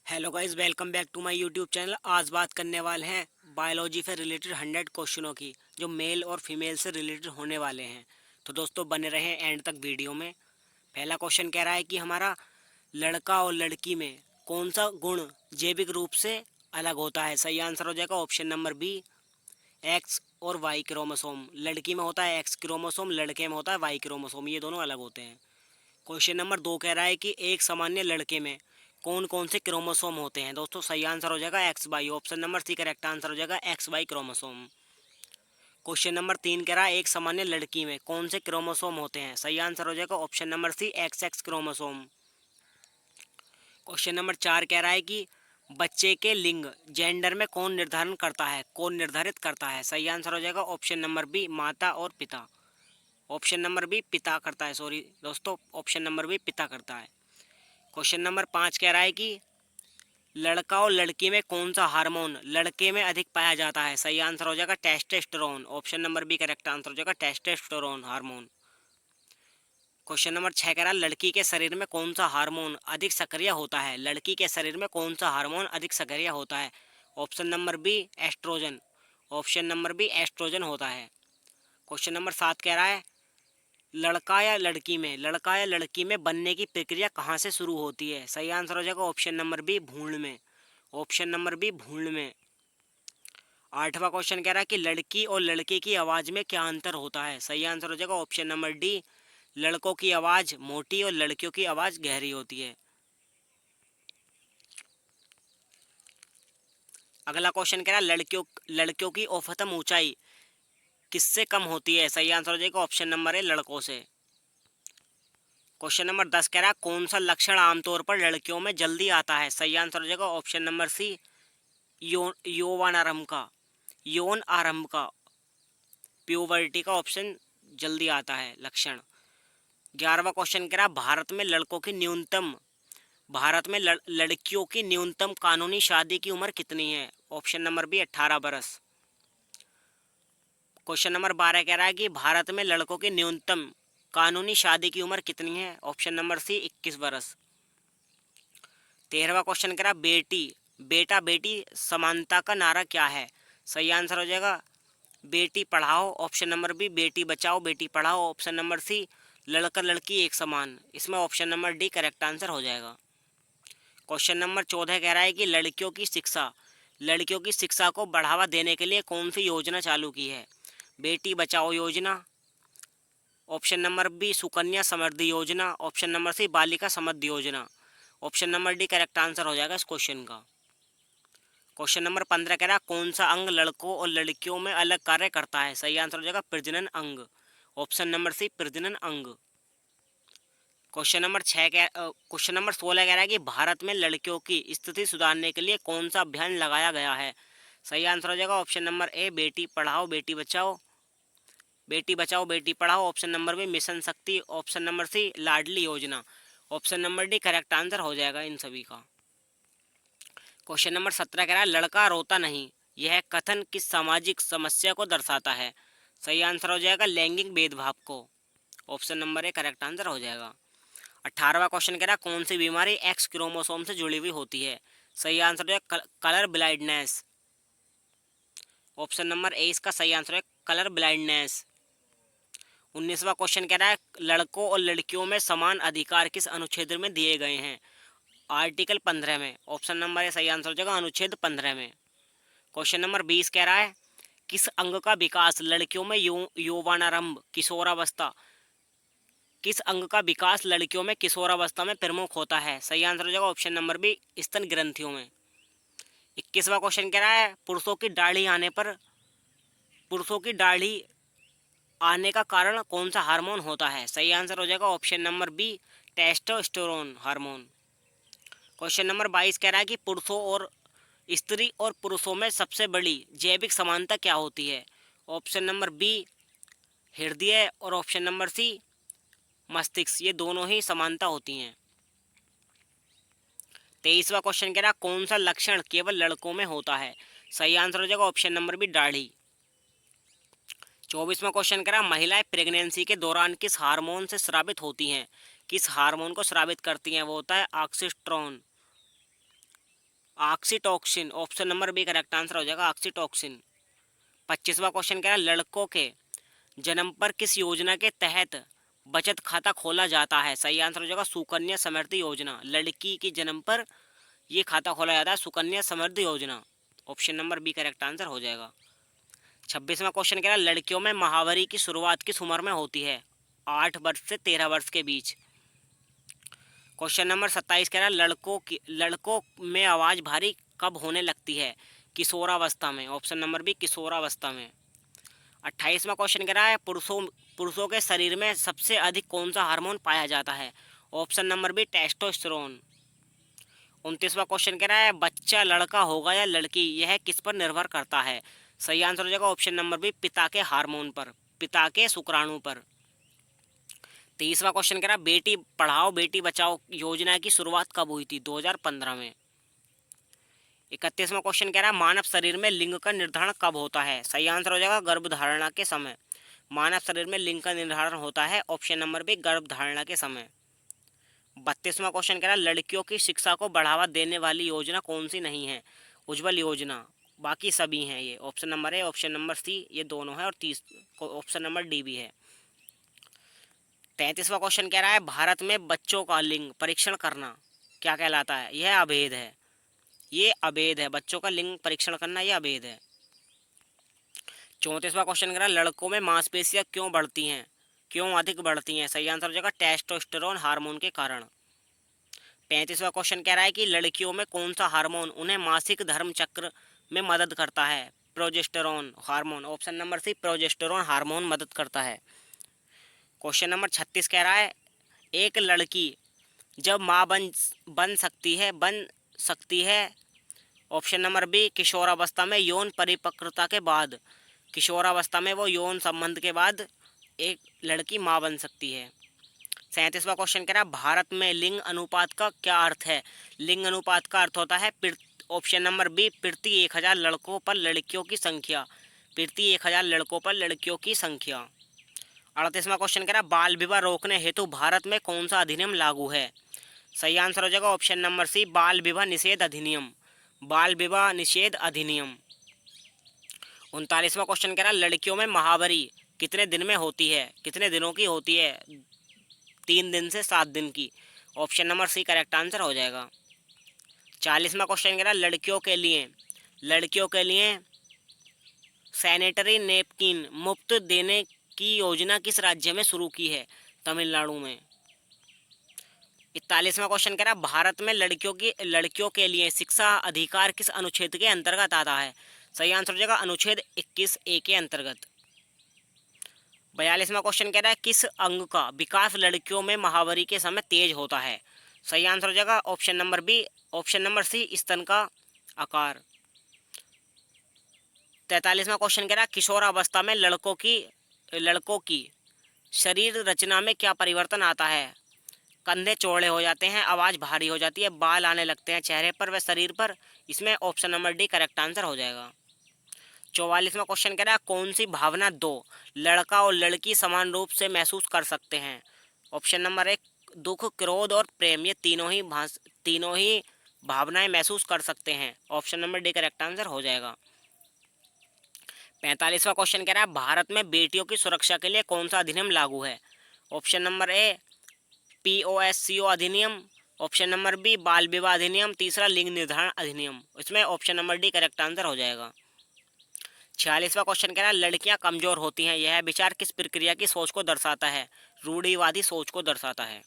Hello guys, welcome back to my YouTube channel. आज बात करने वाले हैं बायोलॉजी से रिलेटेड 100 क्वेश्चनों की, जो मेल और फीमेल से रिलेटेड होने वाले हैं। तो दोस्तों बने रहें एंड तक वीडियो में। पहला क्वेश्चन कह रहा है कि हमारा लड़का और लड़की में कौन सा गुण जैविक रूप से अलग होता है। सही आंसर हो जाएगा ऑप्शन नंबर बी, एक्स और वाई क्रोमोसोम। लड़की में होता है एक्स क्रोमोसोम, लड़के में होता है वाई क्रोमोसोम, ये दोनों अलग होते हैं। क्वेश्चन नंबर 2 कह रहा है कि एक सामान्य लड़के में कौन कौन से क्रोमोसोम होते हैं। दोस्तों सही आंसर हो जाएगा X Y, option number C correct answer हो जाएगा X Y chromosome. Question number 3 कह रहा है एक सामान्य लड़की में कौन से क्रोमोसोम होते हैं। सही आंसर हो जाएगा option number C X X chromosome. Question number 4 कह रहा है कि बच्चे के लिंग जेंडर में कौन निर्धारण करता है, कौन निर्धारित करता है। सही आंसर हो जाएगा ऑप्शन नंबर बी, माता और पिता। ऑप्शन नंबर बी पिता करता है, सॉरी दोस्तों, ऑप्शन नंबर बी पिता करता है। क्वेश्चन नंबर 5 कह रहा है कि लड़का और लड़की में कौन सा हार्मोन लड़के में अधिक पाया जाता है। सही आंसर हो जाएगा testosterone, option number B correct answer हो जाएगा टेस्टोस्टेरोन हार्मोन। क्वेश्चन नंबर 6 कह रहा है लड़की के शरीर में कौन सा हार्मोन अधिक सक्रिय होता है। लड़की के शरीर में कौन सा हार्मोन अधिक सक्रिय होता है। Option number B oestrogen, option number B oestrogen होता है। क्वेश्चन नंबर 7 कह रहा है लड़का या लड़की में बनने की प्रक्रिया कहाँ से शुरू होती है। सही आंसर हो जाएगा ऑप्शन नंबर बी भ्रूण में, ऑप्शन नंबर बी भ्रूण में। 8वां क्वेश्चन कह रहा है कि लड़की और लड़के की आवाज़ में क्या अंतर होता है। सही आंसर हो जाएगा ऑप्शन नंबर डी, लड़कों की आवाज़ मोटी और लड़कियों की आवाज़ गहरी होती है। अगला क्वेश्चन कह रहा है लड़कियों की औसतन ऊंचाई किससे कम होती है। सही आंसर हो जाएगा ऑप्शन नंबर ए लड़कों से। क्वेश्चन नंबर 10 कह रहा है कौन सा लक्षण आमतौर पर लड़कियों में जल्दी आता है। सही आंसर हो जाएगा ऑप्शन नंबर सी, यौवन आरंभ का, यौन आरंभ का, प्यूबर्टी का ऑप्शन जल्दी आता है लक्षण। 11वां क्वेश्चन कह रहा है भारत में लड़कियों की न्यूनतम कानूनी शादी की उम्र कितनी है। ऑप्शन नंबर बी 18 बरस। क्वेश्चन नंबर 12 कह रहा है कि भारत में लड़कों की न्यूनतम कानूनी शादी की उम्र कितनी है। ऑप्शन नंबर सी 21 बरस। 13वां क्वेश्चन कह रहा है बेटा बेटी समानता का नारा क्या है। सही आंसर हो जाएगा Beti Padhao, option number B Beti Bachao Beti Padhao, option number सी लड़का लड़की एक समान, इसमें option number D correct answer हो जाएगा। क्वेश्चन नंबर 14 कह रहा है कि लड़कियों की शिक्षा को बढ़ावा देने के लिए कौन सी योजना चालू की है। बेटी बचाओ योजना, option number B Sukanya Samriddhi Yojana, option number सी बालिका समृद्धि Yojana, option number D correct answer हो जाएगा इस क्वेश्चन का। क्वेश्चन नंबर 15 कह रहा है कौन सा अंग लड़कों और लड़कियों में अलग कार्य करता है। सही आंसर हो जाएगा प्रजनन अंग, ऑप्शन नंबर सी प्रजनन अंग। क्वेश्चन नंबर 16 कह रहा है कि भारत में लड़कियों की स्थिति सुधारने के लिए कौन सा अभियान लगाया गया है। सही आंसर हो जाएगा ऑप्शन नंबर ए Beti Padhao Beti Bachao Beti Padhao, option number B mission शक्ति, ऑप्शन नंबर सी लाडली योजना, option number D correct answer हो जाएगा इन सभी का। क्वेश्चन नंबर 17 कह रहा है लड़का रोता नहीं, यह कथन किस सामाजिक समस्या को दर्शाता है। सही आंसर हो जाएगा लैंगिक भेदभाव को, option number A correct answer हो जाएगा। 18वां क्वेश्चन कह रहा है कौन सी बीमारी एक्स क्रोमोसोम से जुड़ी हुई होती है। सही आंसर हो जाएगा कलर ब्लाइंडनेस, ऑप्शन नंबर ए इसका सही आंसर है कलर ब्लाइंडनेस। 19वां क्वेश्चन कह रहा है लड़कों और लड़कियों में समान अधिकार किस अनुच्छेद में दिए गए हैं। आर्टिकल 15 में, ऑप्शन नंबर ए सही आंसर हो जाएगा अनुच्छेद 15 में। क्वेश्चन नंबर 20 कह रहा है किस अंग का विकास लड़कियों में यौवनारंभ किशोरावस्था, किस अंग का विकास लड़कियों में किशोरावस्था में प्रमुख होता है। सही आंसर हो जाएगा ऑप्शन नंबर बी स्तन ग्रंथियों में। 21वां क्वेश्चन कह रहा है पुरुषों की दाढ़ी आने का कारण कौन सा हार्मोन होता है। सही आंसर हो जाएगा option number B testosterone hormone. Question number 22 कह रहा है कि स्त्री और पुरुषों में सबसे बड़ी जैविक समानता क्या होती है। ऑप्शन नंबर बी हृदय और ऑप्शन नंबर सी मस्तिष्क, ये दोनों ही समानता होती हैं। 23वां क्वेश्चन कह रहा है कौन सा लक्षण केवल लड़कों में होता है। सही आंसर हो जाएगा ऑप्शन नंबर बी दाढ़ी। 24वां क्वेश्चन कह रहा है महिलाएं प्रेगनेंसी के दौरान किस हार्मोन से स्रावित होती हैं। किस हार्मोन को स्रावित करती हैं, वो होता है ऑक्सीस्ट्रोन। Oxytocin, option number B correct answer हो जाएगा ऑक्सीटोक्सिन। 25वां क्वेश्चन कह रहा है लड़कों के जन्म पर किस योजना के तहत बचत खाता खोला जाता है? सही आंसर हो जाएगा सुकन्या समृद्धि योजना। लड़की के जन्म पर ये खाता खोला जाता है Sukanya Samriddhi Yojana. Option number B correct answer हो जाएगा। 26वां क्वेश्चन कह रहा है लड़कियों में महावरी की शुरुआत किस उम्र में होती है? 8 वर्ष से 13 वर्ष के बीच। क्वेश्चन नंबर 27 कह रहा है लड़कों में आवाज़ भारी कब होने लगती है? किशोरावस्था में। ऑप्शन नंबर बी किशोरावस्था में। 28वां क्वेश्चन कह रहा है पुरुषों के शरीर में सबसे अधिक कौन सा हार्मोन पाया जाता है? Option number B testosterone. 29वां क्वेश्चन कह रहा है बच्चा लड़का होगा या लड़की, यह किस पर निर्भर करता है? सही आंसर हो जाएगा ऑप्शन नंबर बी पिता के हार्मोन पर, पिता के शुक्राणु पर। 23वां क्वेश्चन कह रहा है बेटी पढ़ाओ बेटी बचाओ योजना की शुरुआत कब हुई थी? 2015 में। 31वां क्वेश्चन कह रहा है मानव शरीर में लिंग का निर्धारण कब होता है? सही आंसर हो जाएगा गर्भधारणा के समय। मानव शरीर में लिंग का निर्धारण होता है ऑप्शन नंबर बी गर्भधारणा के समय। 32वां क्वेश्चन कह रहा है लड़कियों की शिक्षा को बढ़ावा देने वाली योजना कौन सी नहीं है? उज्ज्वल योजना, बाकी सभी हैं ये। Option number A option number C ये दोनों है और 30 ऑप्शन नंबर डी भी है। 33वां क्वेश्चन कह रहा है भारत में बच्चों का लिंग परीक्षण करना क्या कहलाता है? यह अवैध है, ये अवैध है, बच्चों का लिंग परीक्षण करना यह अवैध है। 34वां क्वेश्चन कह रहा है लड़कों में मांसपेशियां क्यों बढ़ती हैं, क्यों अधिक बढ़ती हैं? सही आंसर हो जाएगा टेस्टोस्टेरोन हार्मोन के कारण। 35वां क्वेश्चन कह रहा है कि लड़कियों में कौन सा हार्मोन उन्हें मासिक धर्म चक्र में मदद करता है? Progesterone hormone. Option number C progesterone hormone मदद करता है। क्वेश्चन नंबर 36 कह रहा है एक लड़की जब माँ बन सकती है ऑप्शन नंबर बी किशोरावस्था में, यौन परिपक्वता के बाद। किशोरावस्था में वो यौन संबंध के बाद एक लड़की माँ बन सकती है। 37वां क्वेश्चन कह रहा है भारत में लिंग अनुपात का क्या अर्थ है? लिंग अनुपात का अर्थ होता है ऑप्शन नंबर बी प्रति 1000 लड़कों पर लड़कियों की संख्या, प्रति 1000 लड़कों पर लड़कियों की संख्या। 38वां क्वेश्चन कह रहा है बाल विवाह रोकने हेतु भारत में कौन सा अधिनियम लागू है? सही आंसर हो जाएगा ऑप्शन नंबर सी बाल विवाह निषेध अधिनियम, बाल विवाह निषेध अधिनियम। 39वां क्वेश्चन कह रहा है लड़कियों में महावरी कितने दिन में होती है, कितने दिनों की होती है? 3 दिन से 7 दिन की। Option number C correct answer हो जाएगा। 40वां क्वेश्चन कह रहा है लड़कियों के लिए सैनिटरी नैपकिन मुफ्त देने की योजना किस राज्य में शुरू की है? तमिलनाडु में। 41वां क्वेश्चन कह रहा है भारत में लड़कियों के लिए शिक्षा अधिकार किस अनुच्छेद के अंतर्गत आता है? सही आंसर हो जाएगा अनुच्छेद 21A के अंतर्गत। 42वां क्वेश्चन कह रहा है किस अंग का विकास लड़कियों में महावरी के समय तेज होता है? सही आंसर हो जाएगा option number B option number C स्तन का आकार। 43वां क्वेश्चन कह रहा है किशोरावस्था में लड़कों की शरीर रचना में क्या परिवर्तन आता है? कंधे चौड़े हो जाते हैं, आवाज़ भारी हो जाती है, बाल आने लगते हैं चेहरे पर व शरीर पर। इसमें option number D correct answer हो जाएगा। 44वां क्वेश्चन कह रहा है कौन सी भावना दो लड़का और लड़की समान रूप से महसूस कर सकते हैं? ऑप्शन नंबर एक दुख, क्रोध और प्रेम, ये तीनों ही भावनाएं महसूस कर सकते हैं। Option number D correct answer हो जाएगा। 45वां क्वेश्चन कह रहा है भारत में बेटियों की सुरक्षा के लिए कौन सा अधिनियम लागू है? ऑप्शन नंबर ए POSCO अधिनियम, ऑप्शन नंबर बी बाल विवाह अधिनियम, तीसरा लिंग निर्धारण अधिनियम। इसमें option number D correct answer हो जाएगा। 46वां क्वेश्चन कह रहा है लड़कियां कमजोर होती हैं, यह विचार किस प्रक्रिया की सोच को दर्शाता है? रूढ़िवादी सोच को दर्शाता है।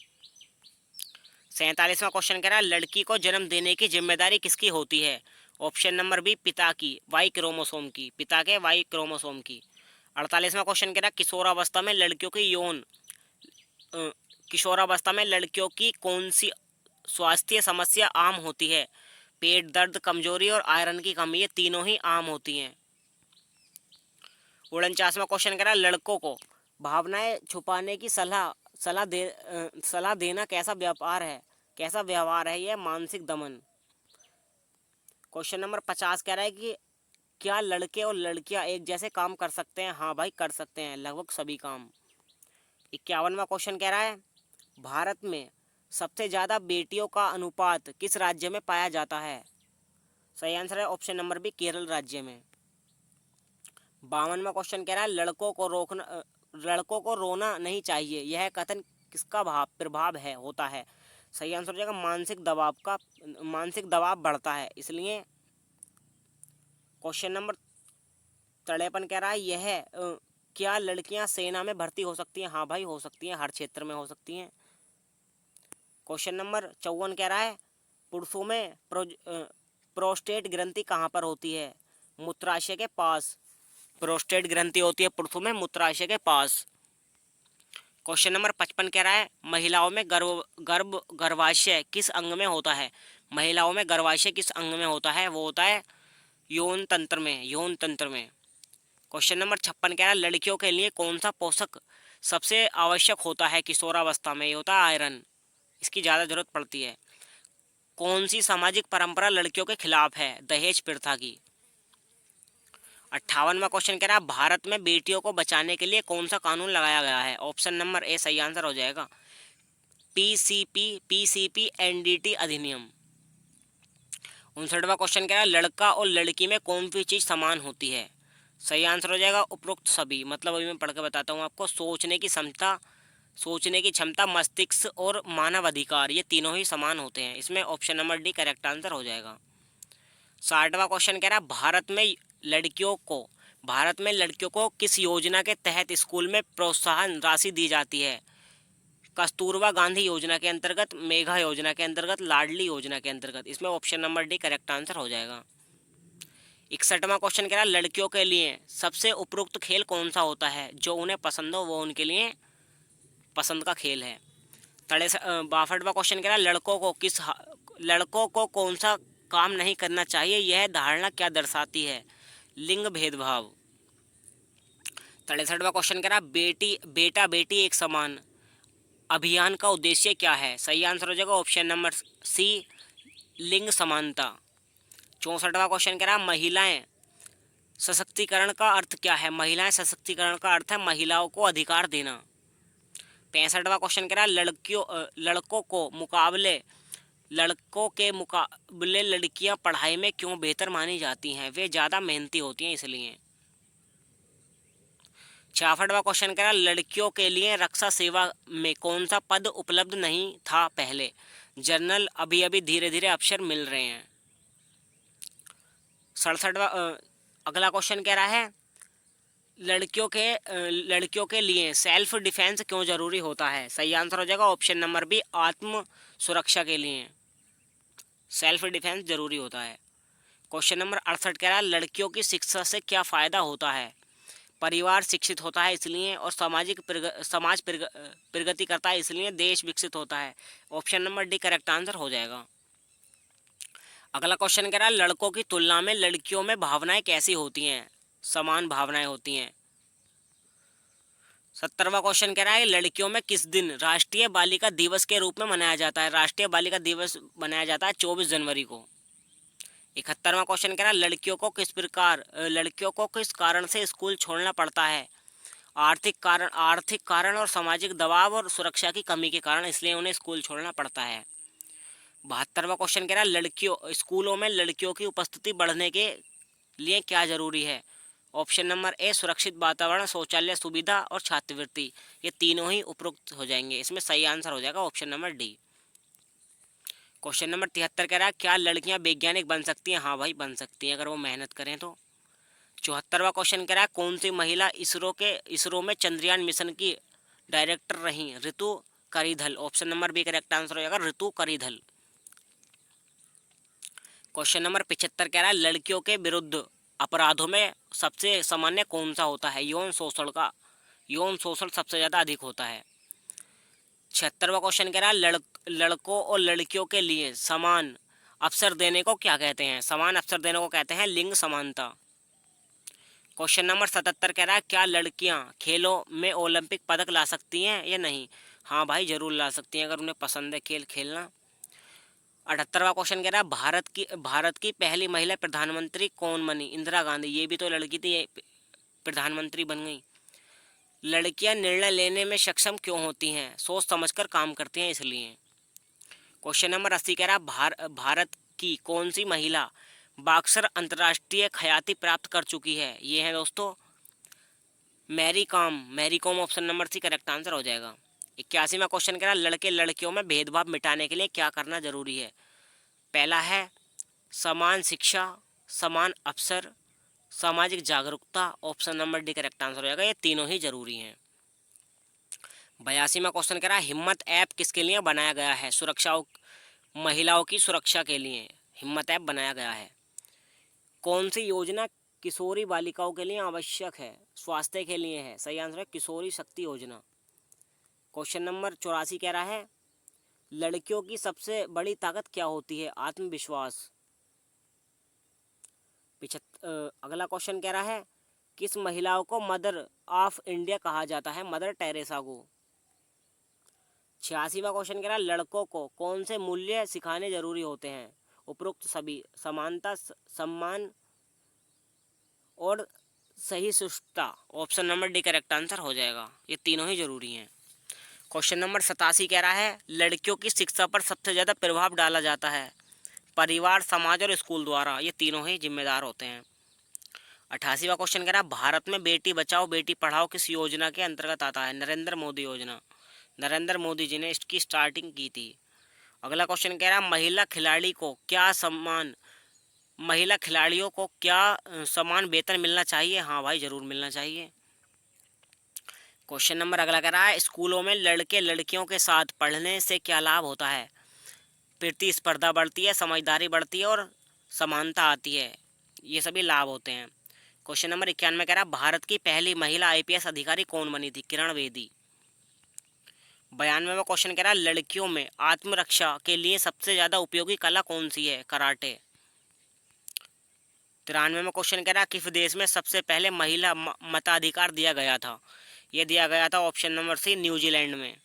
47वां क्वेश्चन कह रहा है लड़की को जन्म देने की जिम्मेदारी किसकी होती है? ऑप्शन नंबर बी पिता की, वाई क्रोमोसोम की, पिता के वाई क्रोमोसोम की। 48वां क्वेश्चन कह रहा है किशोरावस्था में लड़कियों की कौन सी स्वास्थ्य समस्या आम होती है? पेट दर्द, कमजोरी और आयरन की कमी, ये तीनों ही आम होती हैं। 49वां क्वेश्चन कह रहा है लड़कों को भावनाएं छुपाने की सलाह देना कैसा व्यवहार है? यह मानसिक दमन। क्वेश्चन नंबर 50 कह रहा है कि क्या लड़के और लड़कियां एक जैसे काम कर सकते हैं? हाँ भाई कर सकते हैं, लगभग सभी काम। 51वां क्वेश्चन कह रहा है भारत में सबसे ज़्यादा बेटियों का अनुपात किस राज्य में पाया जाता है? सही आंसर है ऑप्शन नंबर बी, केरल राज्य में। 52वां क्वेश्चन कह रहा है लड़कों को रोना नहीं चाहिए, यह कथन किसका प्रभाव है होता है? सही आंसर हो जाएगा मानसिक दबाव बढ़ता है इसलिए। क्वेश्चन नंबर 53 कह रहा है क्या लड़कियां सेना में भर्ती हो सकती हैं? हाँ भाई हो सकती हैं, हर क्षेत्र में हो सकती हैं। क्वेश्चन नंबर 54 कह रहा है पुरुषों में प्रोस्टेट ग्रंथि कहाँ पर होती है? मूत्राशय के पास। प्रोस्टेट ग्रंथि होती है पुरुषों में मूत्राशय के पास। क्वेश्चन नंबर 55 कह रहा है महिलाओं में गर्भाशय किस अंग में होता है? महिलाओं में गर्भाशय किस अंग में होता है? वो होता है यौन तंत्र में। क्वेश्चन नंबर 56 कह रहा है लड़कियों के लिए कौन सा पोषक सबसे आवश्यक होता है किशोरावस्था में? ये होता है आयरन, इसकी ज़्यादा जरूरत पड़ती है। कौन सी सामाजिक परंपरा लड़कियों के खिलाफ है? दहेज प्रथा की। 58वां क्वेश्चन कह रहा है भारत में बेटियों को बचाने के लिए कौन सा कानून लगाया गया है? ऑप्शन नंबर ए सही आंसर हो जाएगा, पीसीपी एनडीटी अधिनियम। 59वां क्वेश्चन कह रहा है लड़का और लड़की में कौन सी चीज़ समान होती है? सही आंसर हो जाएगा उपरोक्त सभी। मतलब अभी मैं पढ़ के बताता हूँ आपको। सोचने की क्षमता, मस्तिष्क और मानव अधिकार, ये तीनों ही समान होते हैं। इसमें option number D correct answer हो जाएगा। 60वां क्वेश्चन कह रहा है भारत में लड़कियों को किस योजना के तहत स्कूल में प्रोत्साहन राशि दी जाती है? कस्तूरबा गांधी योजना के अंतर्गत, मेघा योजना के अंतर्गत, लाडली योजना के अंतर्गत। इसमें option number D correct answer हो जाएगा। 61वां क्वेश्चन कह रहा है लड़कियों के लिए सबसे उपयुक्त खेल कौन सा होता है? जो उन्हें पसंद हो वो उनके लिए पसंद का खेल है। 62वां क्वेश्चन कह रहा है लड़कों को कौन सा काम नहीं करना चाहिए, यह धारणा क्या दर्शाती है? लिंग भेदभाव। 63वां क्वेश्चन कह रहा है बेटा बेटी एक समान अभियान का उद्देश्य क्या है? सही आंसर हो जाएगा ऑप्शन नंबर सी, लिंग समानता। 64वां क्वेश्चन कह रहा है महिलाएं सशक्तिकरण का अर्थ क्या है? महिलाएं सशक्तिकरण का अर्थ है महिलाओं को अधिकार देना। 65वां क्वेश्चन कह रहा है लड़कों के मुकाबले लड़कियां पढ़ाई में क्यों बेहतर मानी जाती हैं? वे ज़्यादा मेहनती होती हैं इसलिए। 66वां क्वेश्चन कह रहा है लड़कियों के लिए रक्षा सेवा में कौन सा पद उपलब्ध नहीं था पहले? जनरल, अभी अभी धीरे धीरे अवसर मिल रहे हैं। 67वां अगला क्वेश्चन कह रहा है लड़कियों के लिए सेल्फ डिफेंस क्यों जरूरी होता है? सही आंसर हो जाएगा ऑप्शन नंबर बी, आत्म सुरक्षा के लिए सेल्फ डिफेंस जरूरी होता है। क्वेश्चन नंबर 68 कह रहा है लड़कियों की शिक्षा से क्या फ़ायदा होता है? परिवार शिक्षित होता है इसलिए, और समाज प्रगति करता है इसलिए, देश विकसित होता है। Option number D correct answer हो जाएगा। अगला क्वेश्चन कह रहा है लड़कों की तुलना में लड़कियों में भावनाएं कैसी होती हैं? समान भावनाएं होती हैं। 70वां क्वेश्चन कह रहा है लड़कियों में किस दिन राष्ट्रीय बालिका दिवस के रूप में मनाया जाता है? राष्ट्रीय बालिका दिवस मनाया जाता है 24 जनवरी को। 71वां क्वेश्चन कह रहा है लड़कियों को किस कारण से स्कूल छोड़ना पड़ता है? आर्थिक कारण और सामाजिक दबाव और सुरक्षा की कमी के कारण, इसलिए उन्हें स्कूल छोड़ना पड़ता है। 72वां क्वेश्चन कह रहा है स्कूलों में लड़कियों की उपस्थिति बढ़ने के लिए क्या जरूरी है? ऑप्शन नंबर ए, सुरक्षित वातावरण, शौचालय सुविधा और छात्रवृत्ति, ये तीनों ही उपयुक्त हो जाएंगे। इसमें सही आंसर हो जाएगा option number D. Question number 73 कह रहा है क्या लड़कियां वैज्ञानिक बन सकती हैं? हाँ भाई बन सकती हैं अगर वो मेहनत करें तो। 74वां क्वेश्चन कह रहा है कौन सी महिला इसरो में चंद्रयान मिशन की डायरेक्टर रही? Ritu Karidhal. Option number B correct answer हो जाएगा, ऋतु करीधल। क्वेश्चन नंबर 75 कह रहा है लड़कियों के विरुद्ध अपराधों में सबसे सामान्य कौन सा होता है? यौन शोषण सबसे ज़्यादा अधिक होता है। 76वां क्वेश्चन कह रहा है लड़कों और लड़कियों के लिए समान अवसर देने को क्या कहते हैं? समान अवसर देने को कहते हैं लिंग समानता। क्वेश्चन नंबर 77 कह रहा है क्या लड़कियां खेलों में ओलंपिक पदक ला सकती हैं या नहीं? हाँ भाई जरूर ला सकती हैं अगर उन्हें पसंद है खेल खेलना। 78वां क्वेश्चन कह रहा है भारत की पहली महिला प्रधानमंत्री कौन बनी? इंदिरा गांधी। ये भी तो लड़की थी, ये प्रधानमंत्री बन गई। लड़कियां निर्णय लेने में सक्षम क्यों होती हैं? सोच समझकर काम करती हैं, इसलिए। क्वेश्चन नंबर 80 कह रहा है भारत की कौन सी महिला बॉक्सर अंतर्राष्ट्रीय ख्याति प्राप्त कर चुकी है? ये है दोस्तों Mary Kom option number C correct answer हो जाएगा। 81वां क्वेश्चन कह रहा लड़के लड़कियों में भेदभाव मिटाने के लिए क्या करना जरूरी है? पहला है समान शिक्षा, समान अवसर, सामाजिक जागरूकता। Option number D correct answer हो जाएगा, ये तीनों ही जरूरी हैं। 82वां क्वेश्चन कह रहा है हिम्मत ऐप किसके लिए बनाया गया है? महिलाओं की सुरक्षा के लिए हिम्मत ऐप बनाया गया है। कौन सी योजना किशोरी बालिकाओं के लिए आवश्यक है? स्वास्थ्य के लिए है। सही आंसर है किशोरी शक्ति योजना। क्वेश्चन नंबर 84 कह रहा है लड़कियों की सबसे बड़ी ताकत क्या होती है? आत्मविश्वास। अगला क्वेश्चन कह रहा है किस महिलाओं को मदर ऑफ इंडिया कहा जाता है? मदर टेरेसा को। 86वां क्वेश्चन कह रहा है लड़कों को कौन से मूल्य सिखाने जरूरी होते हैं? उपरोक्त सभी। समानता, सम्मान और सही सुष्टता। Option number D correct answer हो जाएगा, ये तीनों ही जरूरी हैं। क्वेश्चन नंबर 87 कह रहा है लड़कियों की शिक्षा पर सबसे ज़्यादा प्रभाव डाला जाता है? परिवार, समाज और स्कूल द्वारा। ये तीनों ही जिम्मेदार होते हैं। 88वां क्वेश्चन कह रहा है भारत में बेटी बचाओ बेटी पढ़ाओ किस योजना के अंतर्गत आता है? नरेंद्र मोदी योजना। नरेंद्र मोदी जी ने इसकी स्टार्टिंग की थी। अगला क्वेश्चन कह रहा है महिला खिलाड़ियों को क्या समान वेतन मिलना चाहिए? हाँ भाई, जरूर मिलना चाहिए। क्वेश्चन नंबर अगला कह रहा है स्कूलों में लड़के लड़कियों के साथ पढ़ने से क्या लाभ होता है? प्रतिस्पर्धा बढ़ती है, समझदारी बढ़ती है और समानता आती है। ये सभी लाभ होते हैं। क्वेश्चन नंबर 91 कह रहा है भारत की पहली महिला आईपीएस अधिकारी कौन बनी थी? किरण बेदी। 92वां क्वेश्चन कह रहा है लड़कियों में आत्मरक्षा के लिए सबसे ज़्यादा उपयोगी कला कौन सी है? कराटे। 93वां क्वेश्चन कह रहा है किस देश में सबसे पहले महिला मताधिकार दिया गया था? यह दिया गया था ऑप्शन नंबर सी न्यूजीलैंड में।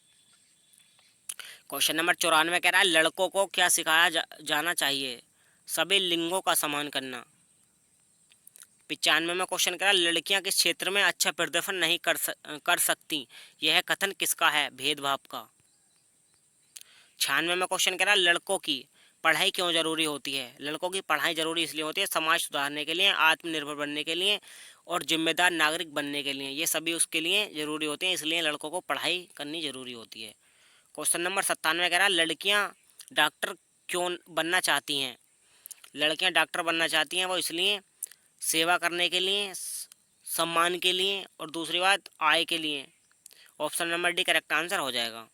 क्वेश्चन नंबर 94 कह रहा है लड़कों को क्या सिखाया जाना चाहिए? सभी लिंगों का सम्मान करना। 95वां क्वेश्चन कह रहा है लड़कियां किस क्षेत्र में अच्छा प्रदर्शन नहीं कर सकती? यह कथन किसका है? भेदभाव का। 96वां क्वेश्चन कह रहा है लड़कों की पढ़ाई क्यों जरूरी होती है? लड़कों की पढ़ाई जरूरी इसलिए होती है समाज सुधारने के लिए, आत्मनिर्भर बनने के लिए और जिम्मेदार नागरिक बनने के लिए। ये सभी उसके लिए जरूरी होते हैं, इसलिए लड़कों को पढ़ाई करनी जरूरी होती है। क्वेश्चन नंबर 97 कह रहा है लड़कियां डॉक्टर क्यों बनना चाहती हैं? लड़कियां डॉक्टर बनना चाहती हैं वो इसलिए सेवा करने के लिए, सम्मान के लिए और दूसरी बात आय के लिए। Option number D correct answer हो जाएगा।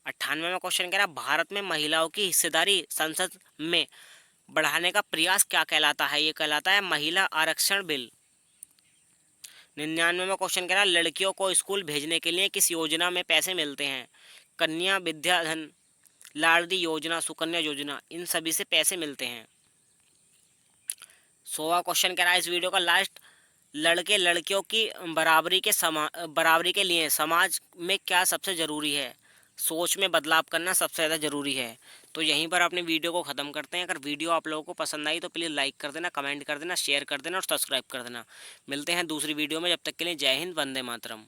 98वां क्वेश्चन कह रहा है भारत में महिलाओं की हिस्सेदारी संसद में बढ़ाने का प्रयास क्या कहलाता है? ये कहलाता है महिला आरक्षण बिल। 99वां क्वेश्चन कह रहा है लड़कियों को स्कूल भेजने के लिए किस योजना में पैसे मिलते हैं? कन्या विद्याधन, लाडली योजना, सुकन्या योजना, इन सभी से पैसे मिलते हैं। 100वां क्वेश्चन कह रहा है इस वीडियो का लास्ट लड़के लड़कियों की बराबरी के लिए समाज में क्या सबसे ज़रूरी है? सोच में बदलाव करना सबसे ज़्यादा ज़रूरी है। तो यहीं पर अपने वीडियो को ख़त्म करते हैं। अगर वीडियो आप लोगों को पसंद आई तो प्लीज़ लाइक कर देना, कमेंट कर देना, शेयर कर देना और सब्सक्राइब कर देना। मिलते हैं दूसरी वीडियो में, जब तक के लिए जय हिंद, वंदे मातरम।